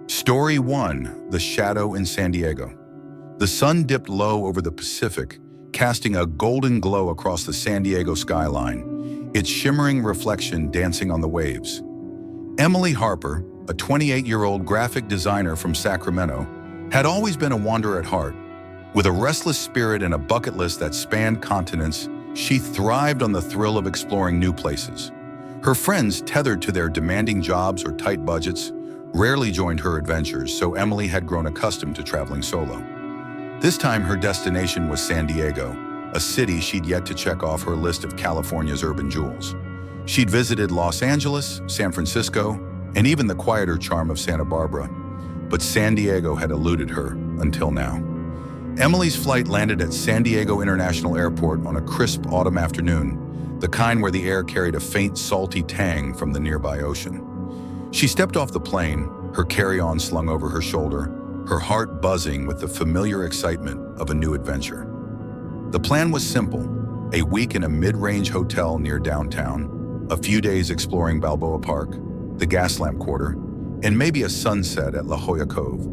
Story 1: The Shadow in San Diego. The sun dipped low over the Pacific, casting a golden glow across the San Diego skyline, its shimmering reflection dancing on the waves. Emily Harper, a 28-year-old graphic designer from Sacramento, had always been a wanderer at heart. With a restless spirit and a bucket list that spanned continents, she thrived on the thrill of exploring new places. Her friends, tethered to their demanding jobs or tight budgets, rarely joined her adventures, so Emily had grown accustomed to traveling solo. This time her destination was San Diego, a city she'd yet to check off her list of California's urban jewels. She'd visited Los Angeles, San Francisco, and even the quieter charm of Santa Barbara, but San Diego had eluded her until now. Emily's flight landed at San Diego International Airport on a crisp autumn afternoon, the kind where the air carried a faint, salty tang from the nearby ocean. She stepped off the plane, her carry-on slung over her shoulder, her heart buzzing with the familiar excitement of a new adventure. The plan was simple: a week in a mid-range hotel near downtown, a few days exploring Balboa Park, the Gaslamp Quarter, and maybe a sunset at La Jolla Cove.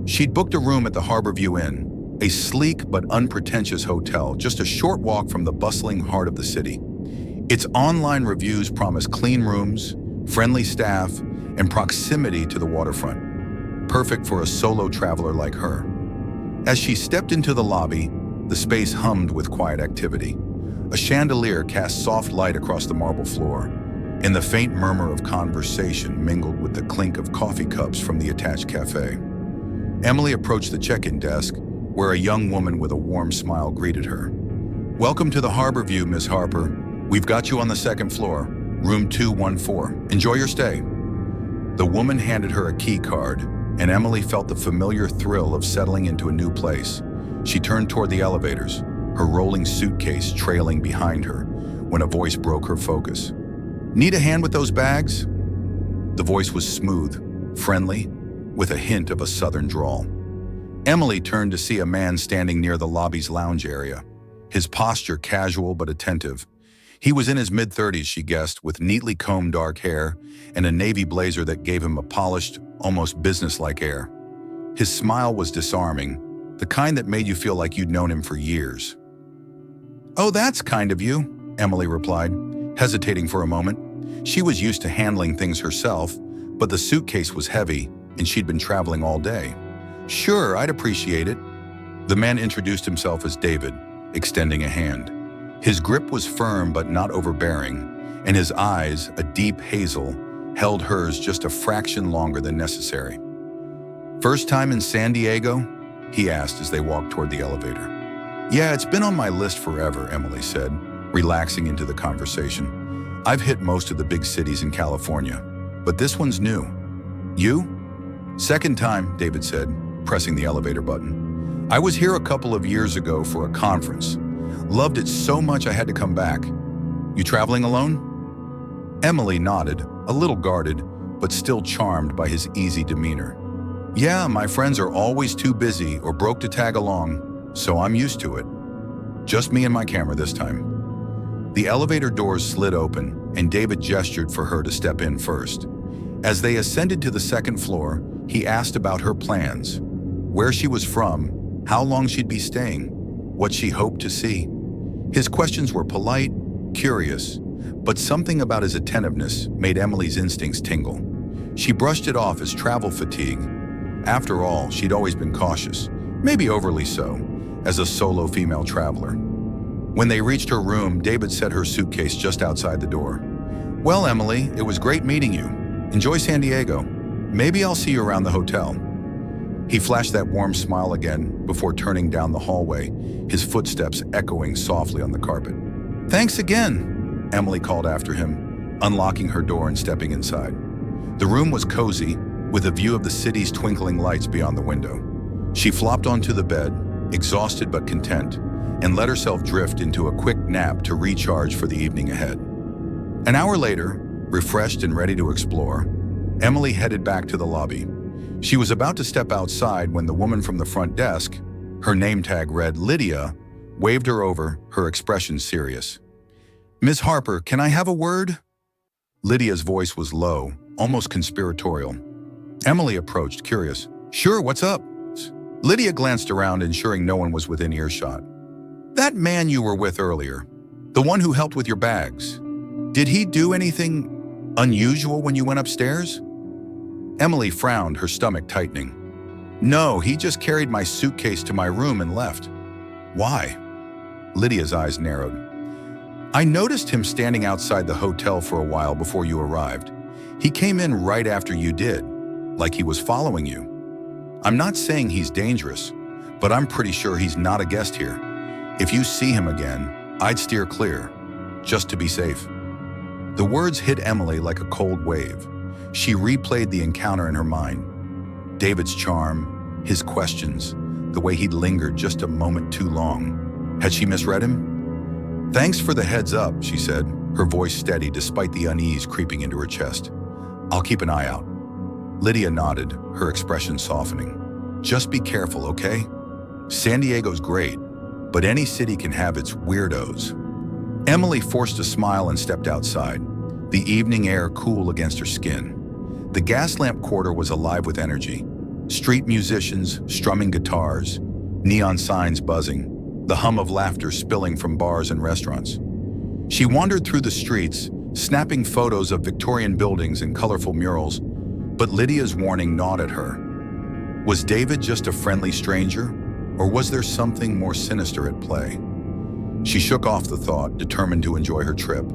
She'd booked a room at the Harborview Inn, a sleek but unpretentious hotel just a short walk from the bustling heart of the city. Its online reviews promised clean rooms, friendly staff, and proximity to the waterfront, perfect for a solo traveler like her. As she stepped into the lobby, the space hummed with quiet activity. A chandelier cast soft light across the marble floor, and the faint murmur of conversation mingled with the clink of coffee cups from the attached cafe. Emily approached the check-in desk, where a young woman with a warm smile greeted her. "Welcome to the Harborview, Miss Harper. We've got you on the second floor, room 214. Enjoy your stay." The woman handed her a key card, and Emily felt the familiar thrill of settling into a new place. She turned toward the elevators, her rolling suitcase trailing behind her, when a voice broke her focus. "Need a hand with those bags?" The voice was smooth, friendly, with a hint of a southern drawl. Emily turned to see a man standing near the lobby's lounge area, his posture casual but attentive. He was in his mid-30s, she guessed, with neatly combed dark hair and a navy blazer that gave him a polished, almost businesslike air. His smile was disarming, the kind that made you feel like you'd known him for years. "Oh, that's kind of you," Emily replied, hesitating for a moment. She was used to handling things herself, but the suitcase was heavy, and she'd been traveling all day. "Sure, I'd appreciate it." The man introduced himself as David, extending a hand. His grip was firm but not overbearing, and his eyes, a deep hazel, held hers just a fraction longer than necessary. "First time in San Diego?" he asked as they walked toward the elevator. "Yeah, it's been on my list forever," Emily said, relaxing into the conversation. "I've hit most of the big cities in California, but this one's new." "You?" "Second time," David said, pressing the elevator button. "I was here a couple of years ago for a conference. Loved it so much I had to come back. You traveling alone?" Emily nodded, a little guarded, but still charmed by his easy demeanor. "Yeah, my friends are always too busy or broke to tag along, so I'm used to it. Just me and my camera this time." The elevator doors slid open, and David gestured for her to step in first. As they ascended to the second floor, he asked about her plans, where she was from, how long she'd be staying, what she hoped to see. His questions were polite, curious, but something about his attentiveness made Emily's instincts tingle. She brushed it off as travel fatigue. After all, she'd always been cautious, maybe overly so, as a solo female traveler. When they reached her room, David set her suitcase just outside the door. "Well, Emily, it was great meeting you. Enjoy San Diego. Maybe I'll see you around the hotel." He flashed that warm smile again before turning down the hallway, his footsteps echoing softly on the carpet. "Thanks again," Emily called after him, unlocking her door and stepping inside. The room was cozy, with a view of the city's twinkling lights beyond the window. She flopped onto the bed, exhausted but content, and let herself drift into a quick nap to recharge for the evening ahead. An hour later, refreshed and ready to explore, Emily headed back to the lobby. She was about to step outside when the woman from the front desk, her name tag read Lydia, waved her over, her expression serious. "Miss Harper, can I have a word?" Lydia's voice was low, almost conspiratorial. Emily approached, curious. Sure, what's up? Lydia glanced around, ensuring no one was within earshot. That man you were with earlier, the one who helped with your bags, did he do anything unusual when you went upstairs? Emily frowned, her stomach tightening. No, he just carried my suitcase to my room and left. Why? Lydia's eyes narrowed. I noticed him standing outside the hotel for a while before you arrived. He came in right after you did, like he was following you. I'm not saying he's dangerous, but I'm pretty sure he's not a guest here. If you see him again, I'd steer clear, just to be safe. The words hit Emily like a cold wave. She replayed the encounter in her mind. David's charm, his questions, the way he'd lingered just a moment too long. Had she misread him? Thanks for the heads up, she said, her voice steady despite the unease creeping into her chest. I'll keep an eye out. Lydia nodded, her expression softening. Just be careful, okay? San Diego's great, but any city can have its weirdos. Emily forced a smile and stepped outside, the evening air cool against her skin. The gas lamp quarter was alive with energy. Street musicians strumming guitars, neon signs buzzing, the hum of laughter spilling from bars and restaurants. She wandered through the streets, snapping photos of Victorian buildings and colorful murals, but Lydia's warning gnawed at her. Was David just a friendly stranger, or was there something more sinister at play? She shook off the thought, determined to enjoy her trip.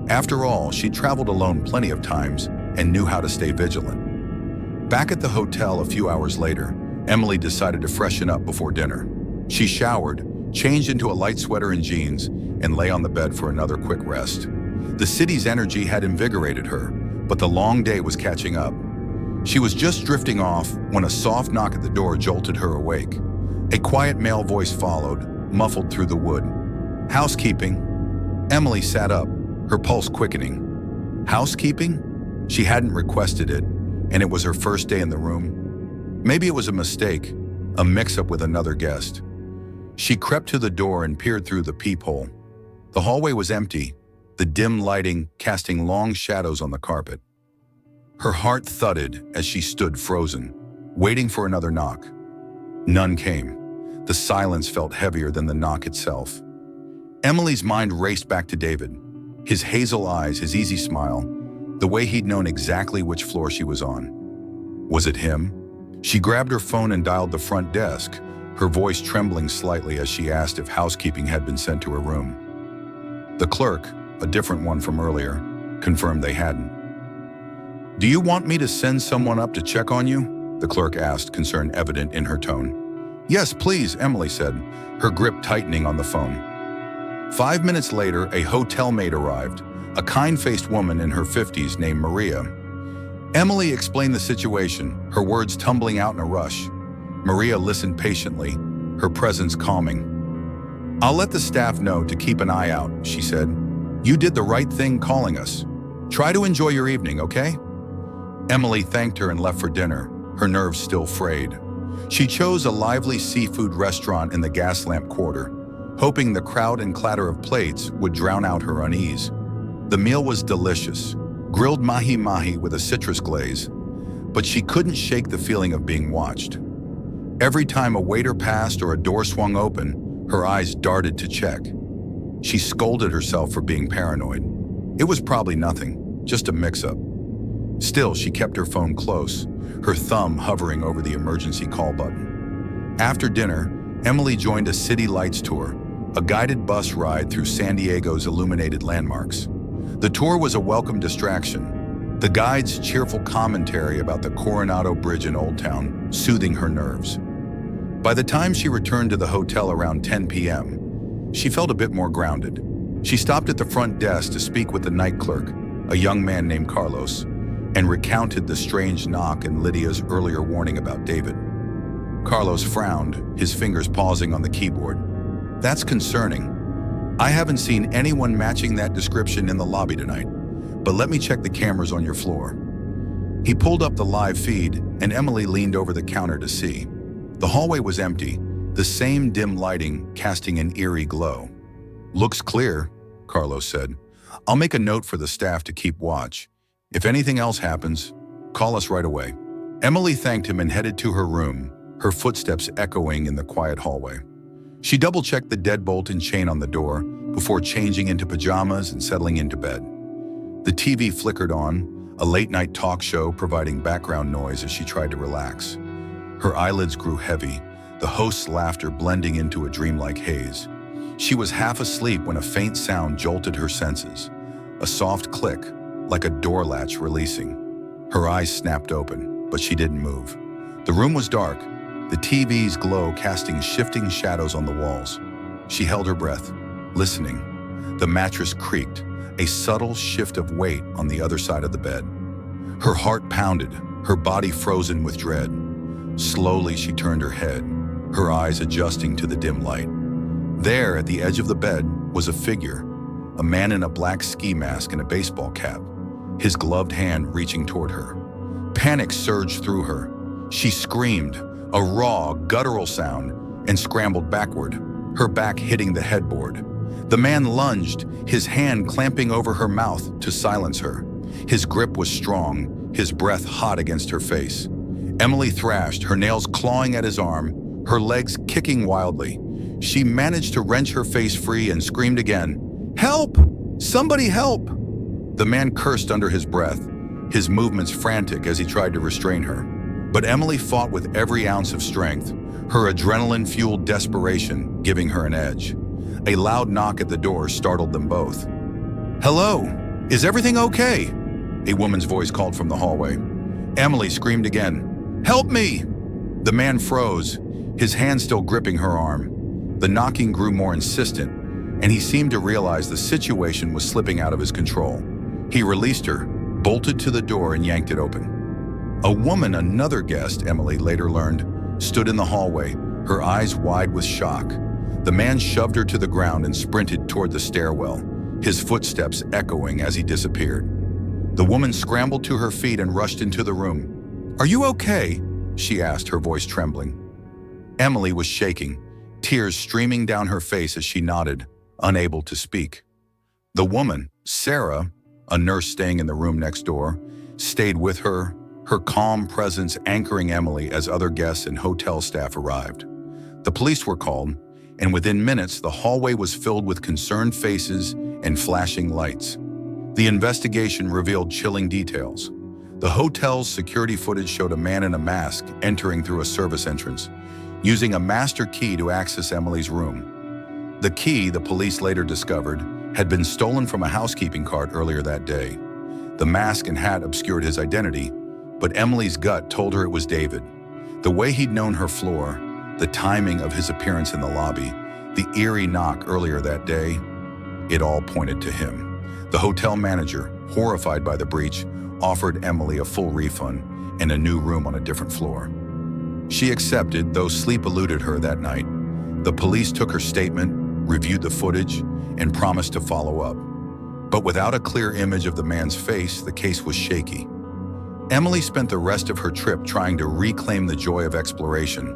After all, she'd traveled alone plenty of times and knew how to stay vigilant. Back at the hotel a few hours later, Emily decided to freshen up before dinner. She showered, changed into a light sweater and jeans, and lay on the bed for another quick rest. The city's energy had invigorated her, but the long day was catching up. She was just drifting off when a soft knock at the door jolted her awake. A quiet male voice followed, muffled through the wood. Housekeeping. Emily sat up, her pulse quickening. Housekeeping? She hadn't requested it, and it was her first day in the room. Maybe it was a mistake, a mix-up with another guest. She crept to the door and peered through the peephole. The hallway was empty, the dim lighting casting long shadows on the carpet. Her heart thudded as she stood frozen, waiting for another knock. None came. The silence felt heavier than the knock itself. Emily's mind raced back to David. His hazel eyes, his easy smile, the way he'd known exactly which floor she was on. Was it him? She grabbed her phone and dialed the front desk, her voice trembling slightly as she asked if housekeeping had been sent to her room. The clerk, a different one from earlier, confirmed they hadn't. Do you want me to send someone up to check on you? The clerk asked, concern evident in her tone. Yes, please, Emily said, her grip tightening on the phone. 5 minutes later, a hotel maid arrived, a kind-faced woman in her 50s named Maria. Emily explained the situation, her words tumbling out in a rush. Maria listened patiently, her presence calming. I'll let the staff know to keep an eye out, she said. You did the right thing calling us. Try to enjoy your evening, okay? Emily thanked her and left for dinner, her nerves still frayed. She chose a lively seafood restaurant in the Gaslamp Quarter, hoping the crowd and clatter of plates would drown out her unease. The meal was delicious, grilled mahi-mahi with a citrus glaze, but she couldn't shake the feeling of being watched. Every time a waiter passed or a door swung open, her eyes darted to check. She scolded herself for being paranoid. It was probably nothing, just a mix-up. Still, she kept her phone close, her thumb hovering over the emergency call button. After dinner, Emily joined a city lights tour, a guided bus ride through San Diego's illuminated landmarks. The tour was a welcome distraction, the guide's cheerful commentary about the Coronado Bridge in Old Town soothing her nerves. By the time she returned to the hotel around 10 p.m., she felt a bit more grounded. She stopped at the front desk to speak with the night clerk, a young man named Carlos, and recounted the strange knock and Lydia's earlier warning about David. Carlos frowned, his fingers pausing on the keyboard. That's concerning. I haven't seen anyone matching that description in the lobby tonight, but let me check the cameras on your floor. He pulled up the live feed, and Emily leaned over the counter to see. The hallway was empty, the same dim lighting casting an eerie glow. Looks clear, Carlos said. I'll make a note for the staff to keep watch. If anything else happens, call us right away. Emily thanked him and headed to her room, her footsteps echoing in the quiet hallway. She double-checked the deadbolt and chain on the door before changing into pajamas and settling into bed. The TV flickered on, a late-night talk show providing background noise as she tried to relax. Her eyelids grew heavy, the host's laughter blending into a dreamlike haze. She was half asleep when a faint sound jolted her senses. A soft click, like a door latch releasing. Her eyes snapped open, but she didn't move. The room was dark, the TV's glow casting shifting shadows on the walls. She held her breath, listening. The mattress creaked, a subtle shift of weight on the other side of the bed. Her heart pounded, her body frozen with dread. Slowly she turned her head, her eyes adjusting to the dim light. There, at the edge of the bed, was a figure, a man in a black ski mask and a baseball cap, his gloved hand reaching toward her. Panic surged through her. She screamed, a raw, guttural sound, and scrambled backward, her back hitting the headboard. The man lunged, his hand clamping over her mouth to silence her. His grip was strong, his breath hot against her face. Emily thrashed, her nails clawing at his arm, her legs kicking wildly. She managed to wrench her face free and screamed again, "Help! Somebody help!" The man cursed under his breath, his movements frantic as he tried to restrain her. But Emily fought with every ounce of strength, her adrenaline-fueled desperation giving her an edge. A loud knock at the door startled them both. "Hello? Is everything okay?" A woman's voice called from the hallway. Emily screamed again, "Help me!" The man froze, his hand still gripping her arm. The knocking grew more insistent, and he seemed to realize the situation was slipping out of his control. He released her, bolted to the door, and yanked it open. A woman, another guest, Emily later learned, stood in the hallway, her eyes wide with shock. The man shoved her to the ground and sprinted toward the stairwell, his footsteps echoing as he disappeared. The woman scrambled to her feet and rushed into the room. "Are you okay?" she asked, her voice trembling. Emily was shaking, tears streaming down her face as she nodded, unable to speak. The woman, Sarah, a nurse staying in the room next door, stayed with her, her calm presence anchoring Emily as other guests and hotel staff arrived. The police were called, and within minutes the hallway was filled with concerned faces and flashing lights. The investigation revealed chilling details. The hotel's security footage showed a man in a mask entering through a service entrance, using a master key to access Emily's room. The key, the police later discovered, had been stolen from a housekeeping cart earlier that day. The mask and hat obscured his identity, but Emily's gut told her it was David. The way he'd known her floor, the timing of his appearance in the lobby, the eerie knock earlier that day, it all pointed to him. The hotel manager, horrified by the breach, offered Emily a full refund and a new room on a different floor. She accepted, though sleep eluded her that night. The police took her statement, reviewed the footage, and promised to follow up. But without a clear image of the man's face, the case was shaky. Emily spent the rest of her trip trying to reclaim the joy of exploration,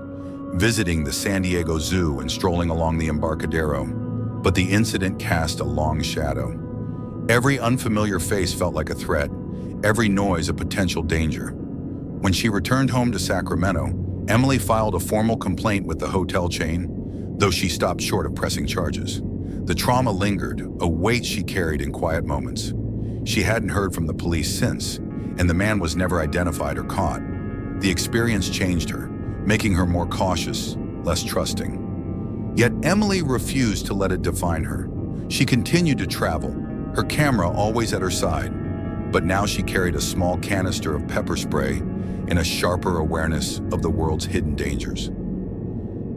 visiting the San Diego Zoo and strolling along the Embarcadero. But the incident cast a long shadow. Every unfamiliar face felt like a threat, every noise a potential danger. When she returned home to Sacramento, Emily filed a formal complaint with the hotel chain, though she stopped short of pressing charges. The trauma lingered, a weight she carried in quiet moments. She hadn't heard from the police since, and the man was never identified or caught. The experience changed her, making her more cautious, less trusting. Yet Emily refused to let it define her. She continued to travel, her camera always at her side, but now she carried a small canister of pepper spray and a sharper awareness of the world's hidden dangers.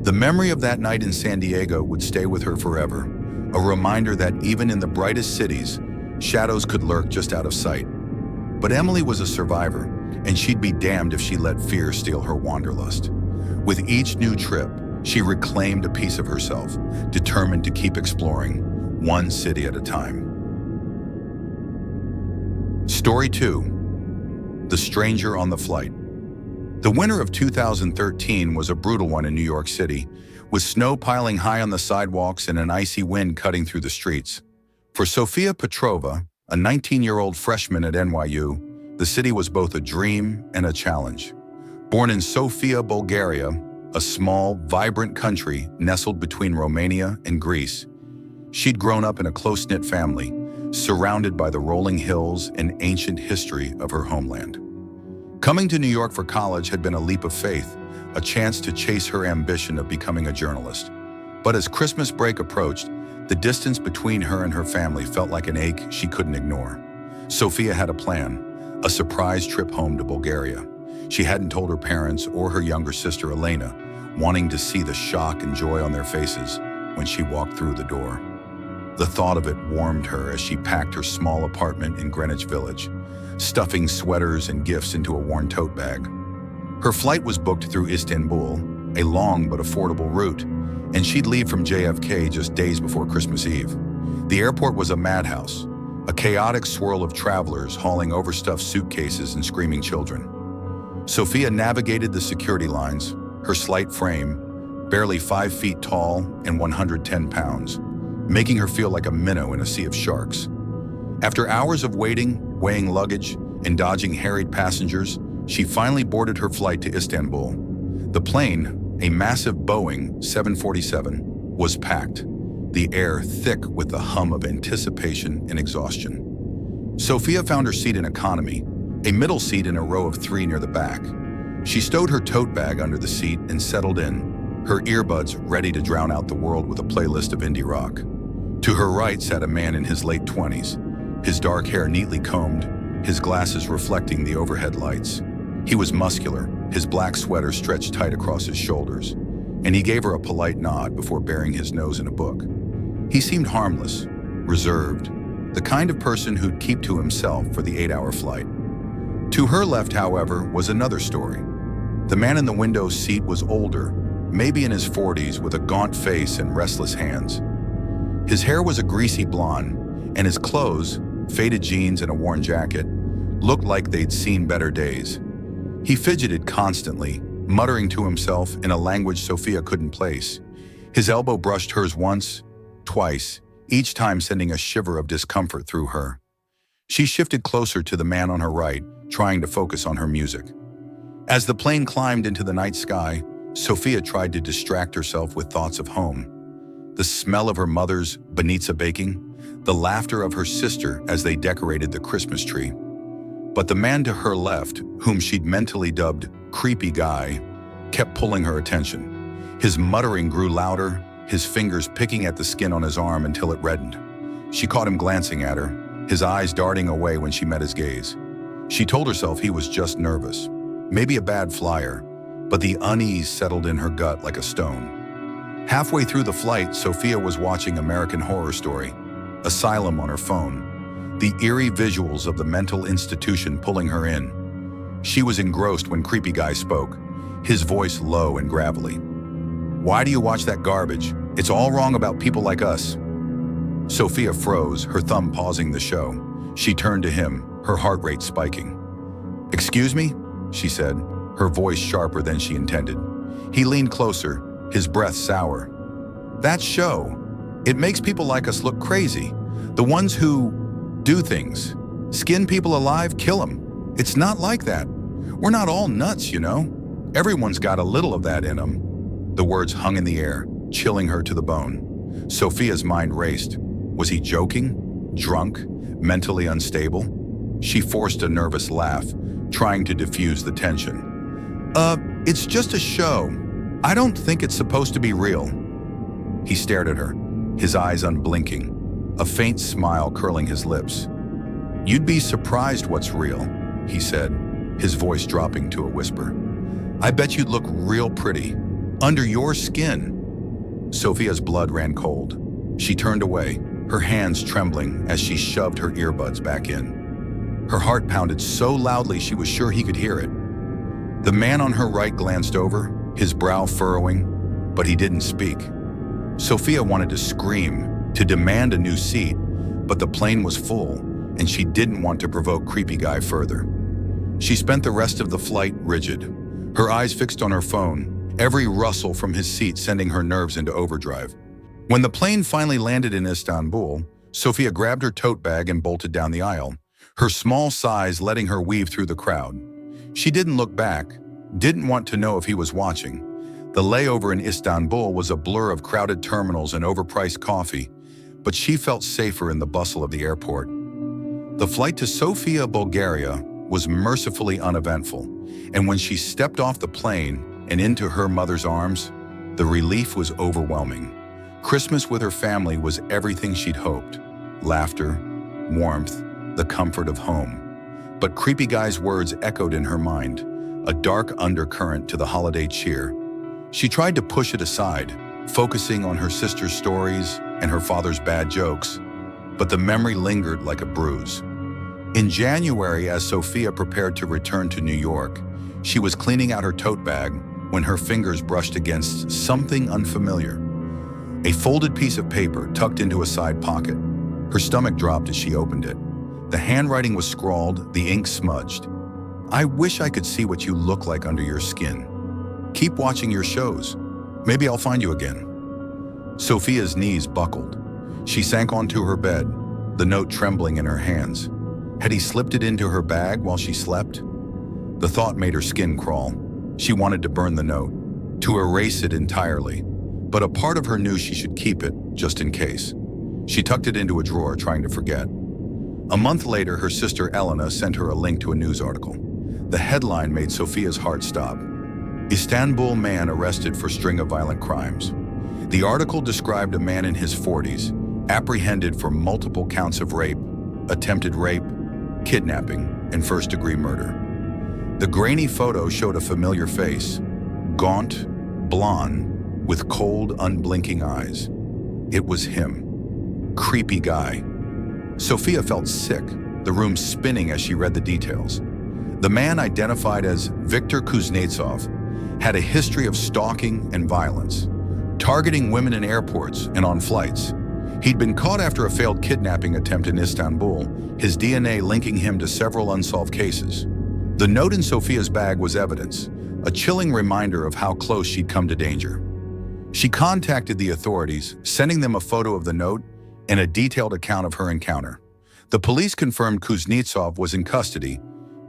The memory of that night in San Diego would stay with her forever, a reminder that even in the brightest cities, shadows could lurk just out of sight. But Emily was a survivor, and she'd be damned if she let fear steal her wanderlust. With each new trip, she reclaimed a piece of herself, determined to keep exploring, one city at a time. Story 2. The Stranger on the Flight. The winter of 2013 was a brutal one in New York City, with snow piling high on the sidewalks and an icy wind cutting through the streets. For Sofia Petrova, a 19-year-old freshman at NYU, the city was both a dream and a challenge. Born in Sofia, Bulgaria, a small, vibrant country nestled between Romania and Greece, she'd grown up in a close-knit family, surrounded by the rolling hills and ancient history of her homeland. Coming to New York for college had been a leap of faith, a chance to chase her ambition of becoming a journalist. But as Christmas break approached, the distance between her and her family felt like an ache she couldn't ignore. Sofia had a plan, a surprise trip home to Bulgaria. She hadn't told her parents or her younger sister Elena, wanting to see the shock and joy on their faces when she walked through the door. The thought of it warmed her as she packed her small apartment in Greenwich Village, stuffing sweaters and gifts into a worn tote bag. Her flight was booked through Istanbul, a long but affordable route, and she'd leave from JFK just days before Christmas Eve. The airport was a madhouse, a chaotic swirl of travelers hauling overstuffed suitcases and screaming children. Sofia navigated the security lines, her slight frame, barely 5 feet tall and 110 pounds, making her feel like a minnow in a sea of sharks. After hours of waiting, weighing luggage, and dodging harried passengers, she finally boarded her flight to Istanbul. The plane, a massive Boeing 747, was packed, the air thick with the hum of anticipation and exhaustion. Sofia found her seat in economy, a middle seat in a row of 3 near the back. She stowed her tote bag under the seat and settled in, her earbuds ready to drown out the world with a playlist of indie rock. To her right sat a man in his late 20s, his dark hair neatly combed, his glasses reflecting the overhead lights. He was muscular, his black sweater stretched tight across his shoulders, and he gave her a polite nod before burying his nose in a book. He seemed harmless, reserved, the kind of person who'd keep to himself for the 8-hour flight. To her left, however, was another story. The man in the window seat was older, maybe in his 40s, with a gaunt face and restless hands. His hair was a greasy blonde, and his clothes, faded jeans and a worn jacket, looked like they'd seen better days. He fidgeted constantly, muttering to himself in a language Sofia couldn't place. His elbow brushed hers once, twice, each time sending a shiver of discomfort through her. She shifted closer to the man on her right, trying to focus on her music. As the plane climbed into the night sky, Sofia tried to distract herself with thoughts of home. The smell of her mother's banitsa baking, the laughter of her sister as they decorated the Christmas tree. But the man to her left, whom she'd mentally dubbed creepy guy, kept pulling her attention. His muttering grew louder, his fingers picking at the skin on his arm until it reddened. She caught him glancing at her, his eyes darting away when she met his gaze. She told herself he was just nervous, maybe a bad flyer, but the unease settled in her gut like a stone. Halfway through the flight, Sofia was watching American Horror Story, Asylum on her phone, the eerie visuals of the mental institution pulling her in. She was engrossed when Creepy Guy spoke, his voice low and gravelly. "Why do you watch that garbage? It's all wrong about people like us." Sofia froze, her thumb pausing the show. She turned to him, her heart rate spiking. "Excuse me?" she said, her voice sharper than she intended. He leaned closer, his breath sour. "That show. It makes people like us look crazy. The ones who do things. Skin people alive, kill them. It's not like that. We're not all nuts, you know. Everyone's got a little of that in them." The words hung in the air, chilling her to the bone. Sofia's mind raced. Was he joking? Drunk? Mentally unstable? She forced a nervous laugh, trying to diffuse the tension. It's just a show. I don't think it's supposed to be real." He stared at her, his eyes unblinking, a faint smile curling his lips. "You'd be surprised what's real," he said, his voice dropping to a whisper. "I bet you'd look real pretty. Under your skin." Sofia's blood ran cold. She turned away, her hands trembling as she shoved her earbuds back in. Her heart pounded so loudly she was sure he could hear it. The man on her right glanced over, his brow furrowing, but he didn't speak. Sofia wanted to scream, to demand a new seat, but the plane was full, and she didn't want to provoke Creepy Guy further. She spent the rest of the flight rigid, her eyes fixed on her phone, every rustle from his seat sending her nerves into overdrive. When the plane finally landed in Istanbul, Sofia grabbed her tote bag and bolted down the aisle, her small size letting her weave through the crowd. She didn't look back, didn't want to know if he was watching. The layover in Istanbul was a blur of crowded terminals and overpriced coffee, but she felt safer in the bustle of the airport. The flight to Sofia, Bulgaria, was mercifully uneventful, and when she stepped off the plane and into her mother's arms, the relief was overwhelming. Christmas with her family was everything she'd hoped. Laughter, warmth, the comfort of home. But Creepy Guy's words echoed in her mind, a dark undercurrent to the holiday cheer. She tried to push it aside, focusing on her sister's stories and her father's bad jokes, but the memory lingered like a bruise. In January, as Sophia prepared to return to New York, she was cleaning out her tote bag when her fingers brushed against something unfamiliar. A folded piece of paper tucked into a side pocket. Her stomach dropped as she opened it. The handwriting was scrawled, the ink smudged. "I wish I could see what you look like under your skin. Keep watching your shows. Maybe I'll find you again." Sophia's knees buckled. She sank onto her bed, the note trembling in her hands. Had he slipped it into her bag while she slept? The thought made her skin crawl. She wanted to burn the note, to erase it entirely, but a part of her knew she should keep it, just in case. She tucked it into a drawer, trying to forget. A month later, her sister Elena sent her a link to a news article. The headline made Sophia's heart stop. "Istanbul man arrested for string of violent crimes." The article described a man in his 40s, apprehended for multiple counts of rape, attempted rape, kidnapping, and first-degree murder. The grainy photo showed a familiar face, gaunt, blonde, with cold, unblinking eyes. It was him. Creepy Guy. Sophia felt sick, the room spinning as she read the details. The man, identified as Viktor Kuznetsov, had a history of stalking and violence, targeting women in airports and on flights. He'd been caught after a failed kidnapping attempt in Istanbul, his DNA linking him to several unsolved cases. The note in Sophia's bag was evidence, a chilling reminder of how close she'd come to danger. She contacted the authorities, sending them a photo of the note and a detailed account of her encounter. The police confirmed Kuznetsov was in custody,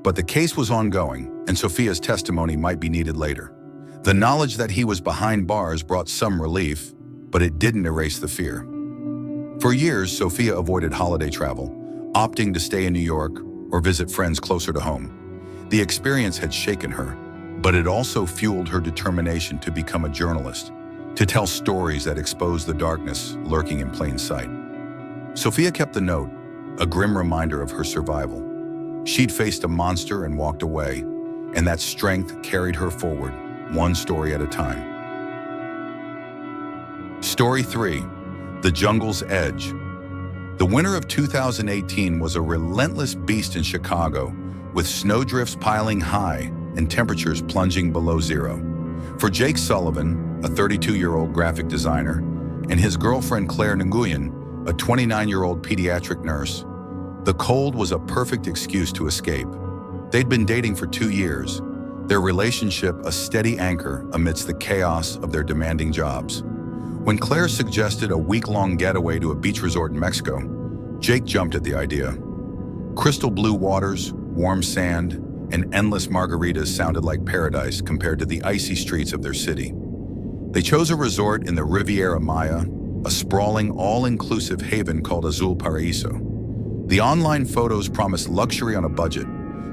but the case was ongoing, and Sophia's testimony might be needed later. The knowledge that he was behind bars brought some relief, but it didn't erase the fear. For years, Sophia avoided holiday travel, opting to stay in New York or visit friends closer to home. The experience had shaken her, but it also fueled her determination to become a journalist, to tell stories that expose the darkness lurking in plain sight. Sophia kept the note, a grim reminder of her survival. She'd faced a monster and walked away, and that strength carried her forward, one story at a time. Story 3. The Jungle's Edge. The winter of 2018 was a relentless beast in Chicago, with snowdrifts piling high and temperatures plunging below zero. For Jake Sullivan, a 32-year-old graphic designer, and his girlfriend Claire Nguyen, a 29-year-old pediatric nurse, the cold was a perfect excuse to escape. They'd been dating for 2 years, their relationship a steady anchor amidst the chaos of their demanding jobs. When Claire suggested a week-long getaway to a beach resort in Mexico, Jake jumped at the idea. Crystal blue waters, warm sand, and endless margaritas sounded like paradise compared to the icy streets of their city. They chose a resort in the Riviera Maya, a sprawling, all-inclusive haven called Azul Paraíso. The online photos promised luxury on a budget: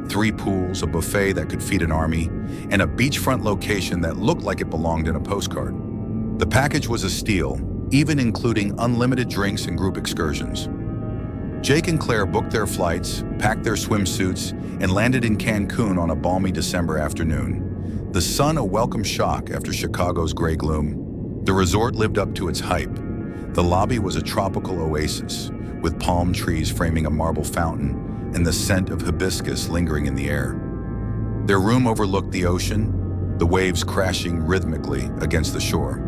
3 pools, a buffet that could feed an army, and a beachfront location that looked like it belonged in a postcard. The package was a steal, even including unlimited drinks and group excursions. Jake and Claire booked their flights, packed their swimsuits, and landed in Cancun on a balmy December afternoon. The sun a welcome shock after Chicago's gray gloom. The resort lived up to its hype. The lobby was a tropical oasis, with palm trees framing a marble fountain and the scent of hibiscus lingering in the air. Their room overlooked the ocean, the waves crashing rhythmically against the shore.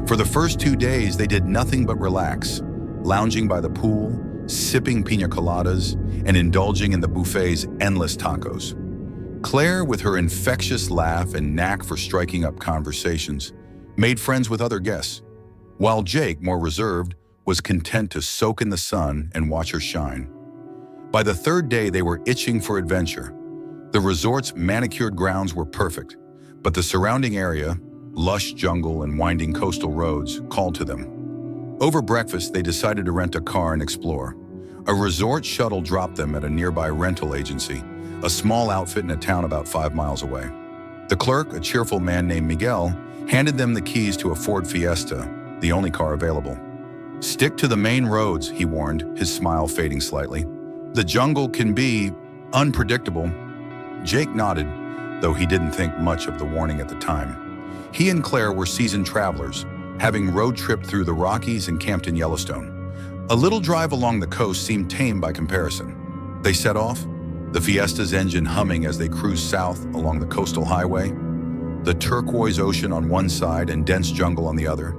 For the first 2 days, they did nothing but relax, lounging by the pool, sipping piña coladas, and indulging in the buffet's endless tacos. Claire, with her infectious laugh and knack for striking up conversations, made friends with other guests, while Jake, more reserved, was content to soak in the sun and watch her shine. By the 3rd day, they were itching for adventure. The resort's manicured grounds were perfect, But the surrounding area, lush jungle and winding coastal roads, called to them. Over breakfast, they decided to rent a car and explore. A resort shuttle dropped them at a nearby rental agency, a small outfit in a town about 5 miles away. The clerk, a cheerful man named Miguel, handed them the keys to a Ford Fiesta, the only car available. "Stick to the main roads," he warned, his smile fading slightly. "The jungle can be unpredictable." Jake nodded, though he didn't think much of the warning at the time. He and Claire were seasoned travelers, having road tripped through the Rockies and camped in Yellowstone. A little drive along the coast seemed tame by comparison. They set off, the Fiesta's engine humming as they cruised south along the coastal highway, the turquoise ocean on one side and dense jungle on the other.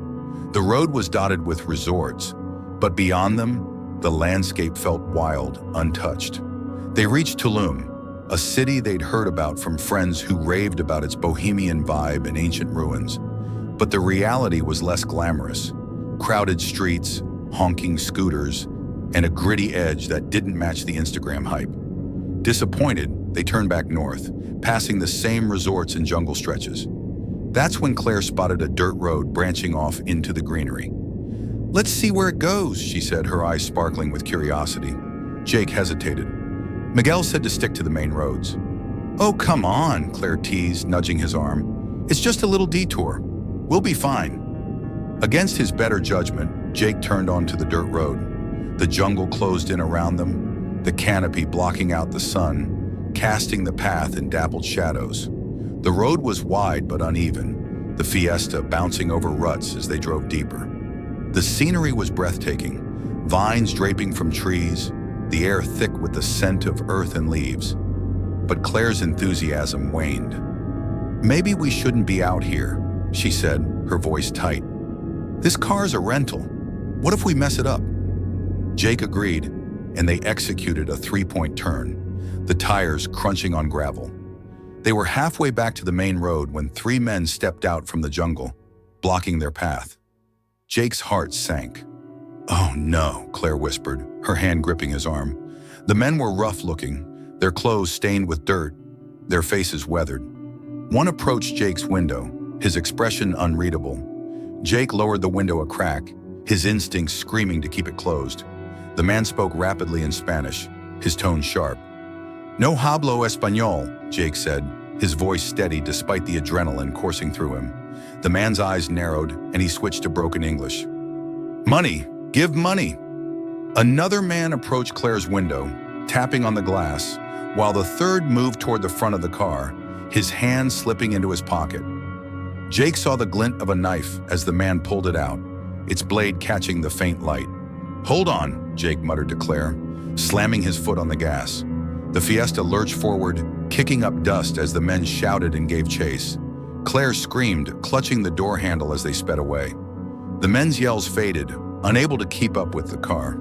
The road was dotted with resorts, but beyond them, the landscape felt wild, untouched. They reached Tulum, a city they'd heard about from friends who raved about its bohemian vibe and ancient ruins. But the reality was less glamorous. Crowded streets, honking scooters, and a gritty edge that didn't match the Instagram hype. Disappointed, they turned back north, passing the same resorts and jungle stretches. That's when Claire spotted a dirt road branching off into the greenery. "Let's see where it goes," she said, her eyes sparkling with curiosity. Jake hesitated. Miguel said to stick to the main roads. "Oh, come on," Claire teased, nudging his arm. "It's just a little detour. We'll be fine." Against his better judgment, Jake turned onto the dirt road. The jungle closed in around them, the canopy blocking out the sun, casting the path in dappled shadows. The road was wide but uneven, the Fiesta bouncing over ruts as they drove deeper. The scenery was breathtaking, vines draping from trees, the air thick with the scent of earth and leaves. But Claire's enthusiasm waned. "Maybe we shouldn't be out here," she said, her voice tight. "This car's a rental. What if we mess it up?" Jake agreed, and they executed a 3-point turn, the tires crunching on gravel. They were halfway back to the main road when 3 men stepped out from the jungle, blocking their path. Jake's heart sank. "Oh no," Claire whispered, her hand gripping his arm. The men were rough-looking, their clothes stained with dirt, their faces weathered. One approached Jake's window, his expression unreadable. Jake lowered the window a crack, his instincts screaming to keep it closed. The man spoke rapidly in Spanish, his tone sharp. "No hablo español," Jake said, his voice steady despite the adrenaline coursing through him. The man's eyes narrowed, and he switched to broken English. "Money! Give money!" Another man approached Claire's window, tapping on the glass, while the third moved toward the front of the car, his hand slipping into his pocket. Jake saw the glint of a knife as the man pulled it out, its blade catching the faint light. "Hold on," Jake muttered to Claire, slamming his foot on the gas. The Fiesta lurched forward, kicking up dust as the men shouted and gave chase. Claire screamed, clutching the door handle as they sped away. The men's yells faded, unable to keep up with the car.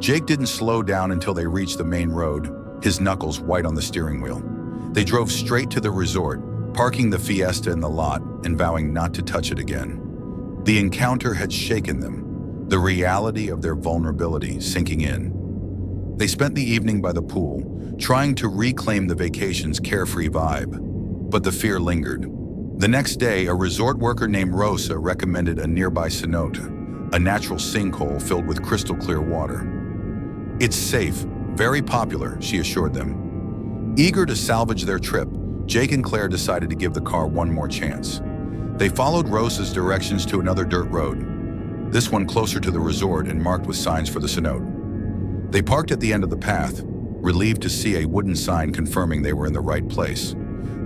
Jake didn't slow down until they reached the main road, his knuckles white on the steering wheel. They drove straight to the resort, parking the Fiesta in the lot and vowing not to touch it again. The encounter had shaken them, the reality of their vulnerability sinking in. They spent the evening by the pool, trying to reclaim the vacation's carefree vibe, but the fear lingered. The next day, a resort worker named Rosa recommended a nearby cenote, a natural sinkhole filled with crystal clear water. "It's safe, very popular," she assured them. Eager to salvage their trip, Jake and Claire decided to give the car one more chance. They followed Rosa's directions to another dirt road, this one closer to the resort and marked with signs for the cenote. They parked at the end of the path, relieved to see a wooden sign confirming they were in the right place.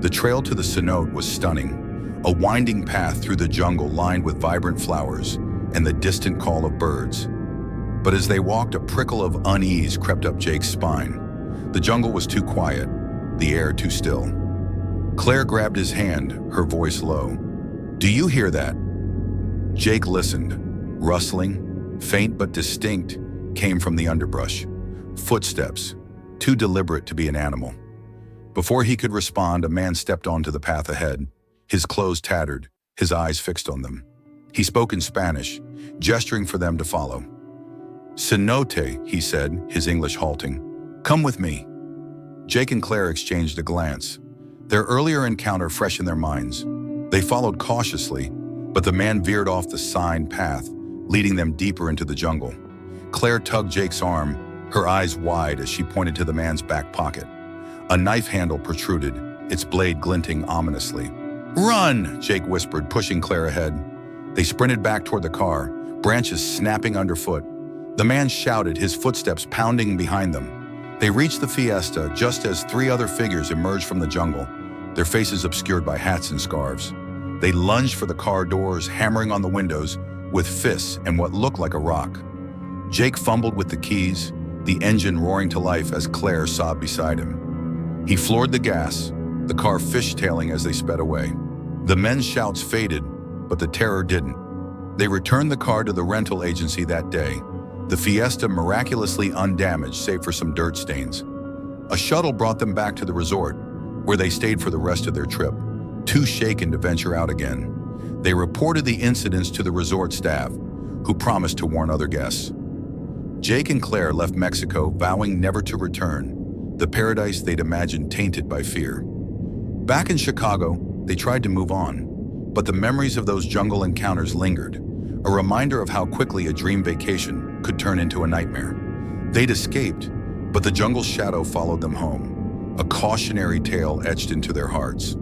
The trail to the cenote was stunning, a winding path through the jungle lined with vibrant flowers and the distant call of birds. But as they walked, a prickle of unease crept up Jake's spine. The jungle was too quiet, the air too still. Claire grabbed his hand, her voice low. "Do you hear that?" Jake listened. Rustling, faint but distinct, came from the underbrush. Footsteps, too deliberate to be an animal. Before he could respond, a man stepped onto the path ahead, his clothes tattered, his eyes fixed on them. He spoke in Spanish, gesturing for them to follow. "Cenote," he said, his English halting. "Come with me." Jake and Claire exchanged a glance. their earlier encounter fresh in their minds. They followed cautiously, but the man veered off the signed path, leading them deeper into the jungle. Claire tugged Jake's arm, her eyes wide as she pointed to the man's back pocket. A knife handle protruded, its blade glinting ominously. "Run!" Jake whispered, pushing Claire ahead. They sprinted back toward the car, branches snapping underfoot. The man shouted, his footsteps pounding behind them. They reached the Fiesta just as three other figures emerged from the jungle, their faces obscured by hats and scarves. They lunged for the car doors, hammering on the windows with fists and what looked like a rock. Jake fumbled with the keys, the engine roaring to life as Claire sobbed beside him. He floored the gas, the car fishtailing as they sped away. The men's shouts faded, but the terror didn't. They returned the car to the rental agency that day, the Fiesta miraculously undamaged save for some dirt stains. A shuttle brought them back to the resort, where they stayed for the rest of their trip, too shaken to venture out again. They reported the incidents to the resort staff, who promised to warn other guests. Jake and Claire left Mexico, vowing never to return, the paradise they'd imagined tainted by fear. Back in Chicago, they tried to move on, but the memories of those jungle encounters lingered, a reminder of how quickly a dream vacation could turn into a nightmare. They'd escaped, but the jungle's shadow followed them home, a cautionary tale etched into their hearts.